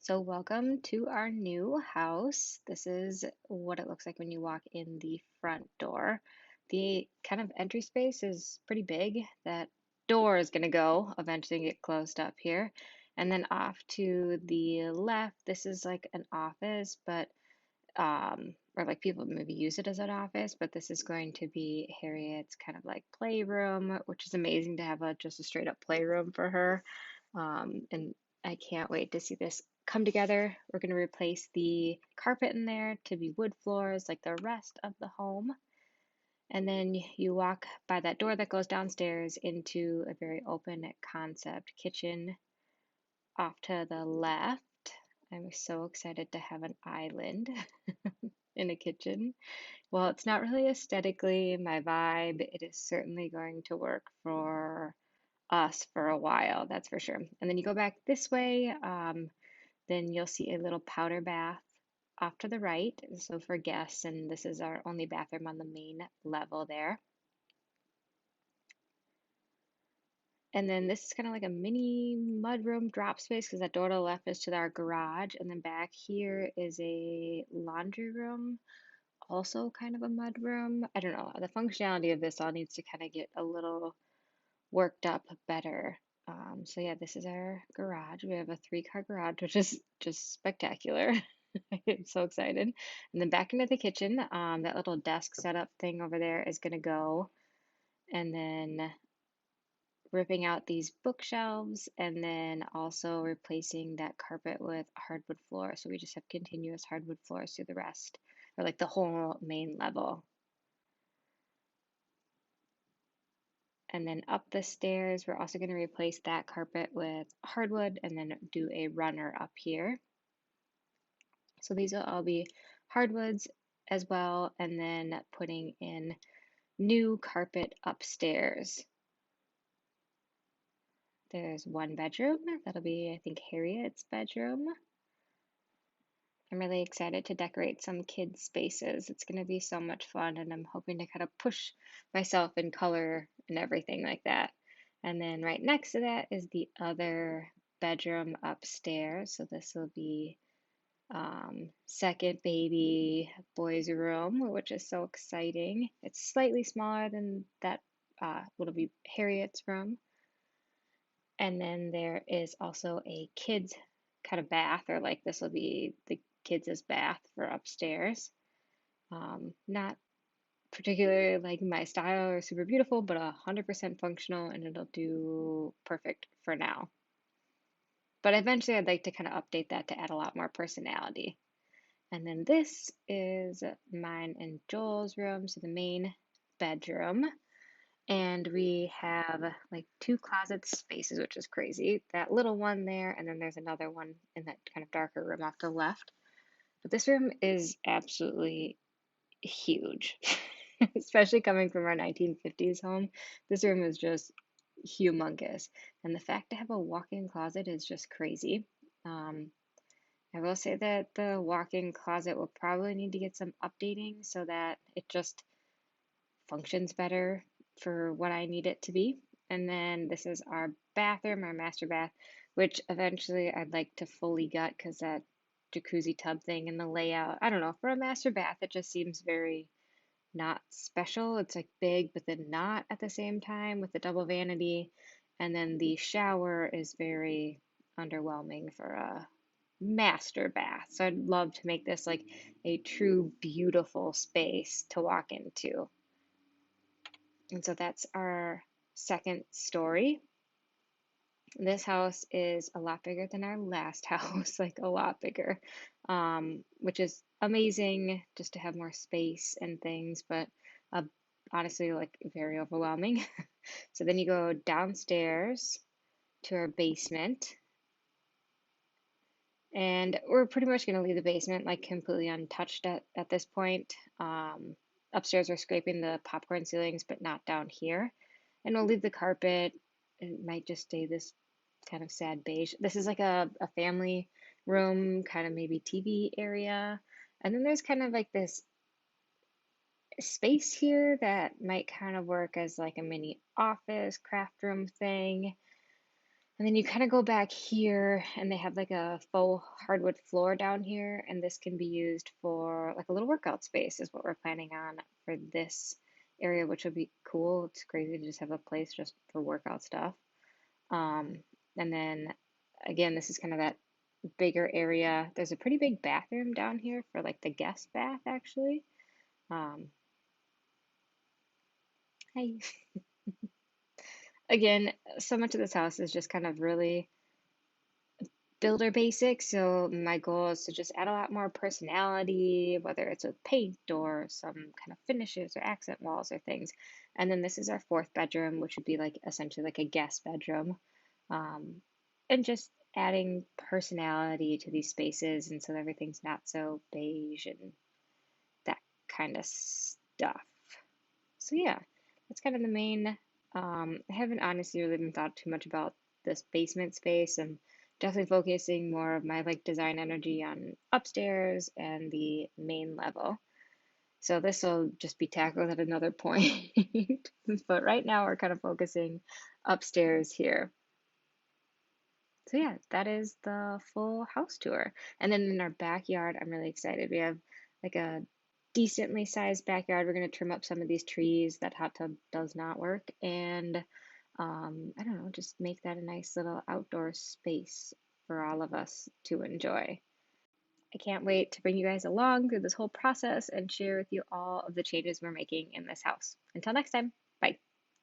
So, welcome to our new house. This is what it looks like when you walk in the front door. The kind of entry space is pretty big. That door is going to go eventually get closed up here. And then off to the left, this is like an office, but or like people maybe use it as an office, but this is going to be Harriet's kind of like playroom, which is amazing to have just a straight up playroom for her. And I can't wait to see this come together. We're going to replace the carpet in there to be wood floors like the rest of the home. And then you walk by that door that goes downstairs into a very open concept kitchen off to the left. I'm so excited to have an island in a kitchen. Well, it's not really aesthetically my vibe. It is certainly going to work for us for a while, that's for sure. And then you go back this way, then you'll see a little powder bath off to the right. So for guests, and this is our only bathroom on the main level there. And then this is kind of like a mini mudroom drop space because that door to the left is to our garage. And then back here is a laundry room, also kind of a mudroom. I don't know. The functionality of this all needs to kind of get a little worked up better. So yeah, this is our garage. We have a three-car garage, which is just spectacular. I'm so excited. And then back into the kitchen, that little desk setup thing over there is gonna go. And then ripping out these bookshelves and then also replacing that carpet with hardwood floor. So we just have continuous hardwood floors through the rest, or like the whole main level. And then up the stairs, we're also going to replace that carpet with hardwood and then do a runner up here. So these will all be hardwoods as well, and then putting in new carpet upstairs. There's one bedroom. That'll be, I think, Harriet's bedroom. I'm really excited to decorate some kids' spaces. It's going to be so much fun, and I'm hoping to kind of push myself in color and everything like that. And then right next to that is the other bedroom upstairs. So this will be second baby boy's room, which is so exciting. It's slightly smaller than that, what'll be Harriet's room. And then there is also a kids kind of bath, or like this will be the kids' bath for upstairs. Not particularly like my style or super beautiful, but 100% functional, and it'll do perfect for now. But eventually I'd like to kind of update that to add a lot more personality. And then this is mine and Joel's room, so the main bedroom. And we have like two closet spaces, which is crazy. That little one there, and then there's another one in that kind of darker room off to the left. But this room is absolutely huge, especially coming from our 1950s home. This room is just humongous. And the fact to have a walk-in closet is just crazy. Um, I will say that the walk-in closet will probably need to get some updating so that it just functions better for what I need it to be. And then this is our bathroom, our master bath, which eventually I'd like to fully gut because that jacuzzi tub thing and the layout, I don't know, for a master bath, it just seems very not special. It's like big, but then not at the same time with the double vanity. And then the shower is very underwhelming for a master bath. So I'd love to make this like a true beautiful space to walk into. And so that's our second story. This house is a lot bigger than our last house, like a lot bigger, which is amazing just to have more space and things, but uh, honestly, like very overwhelming. So then you go downstairs to our basement, and we're pretty much going to leave the basement like completely untouched at this point. Upstairs, we're scraping the popcorn ceilings, but not down here. And we'll leave the carpet. It might just stay this kind of sad beige. This is like a family room, kind of maybe TV area. And then there's kind of like this space here that might kind of work as like a mini office, craft room thing. And then you kind of go back here, and they have like a faux hardwood floor down here, and this can be used for like a little workout space, is what we're planning on for this area, which would be cool. It's crazy to just have a place just for workout stuff. Um, and then again, this is kind of that bigger area. There's a pretty big bathroom down here for like the guest bath, actually. Um, hi. Again, so much of this house is just kind of really builder basics. So my goal is to just add a lot more personality, whether it's with paint or some kind of finishes or accent walls or things. And then this is our fourth bedroom, which would be like essentially like a guest bedroom. Um, and just adding personality to these spaces, and so everything's not so beige and that kind of stuff. So yeah, that's kind of the main. I haven't honestly really even thought too much about this basement space. I'm definitely focusing more of my like design energy on upstairs and the main level. So this will just be tackled at another point. But right now we're kind of focusing upstairs here. So yeah, that is the full house tour. And then in our backyard, I'm really excited. We have like a decently sized backyard. We're going to trim up some of these trees. That hot tub does not work. And I don't know, just make that a nice little outdoor space for all of us to enjoy. I can't wait to bring you guys along through this whole process and share with you all of the changes we're making in this house. Until next time, bye.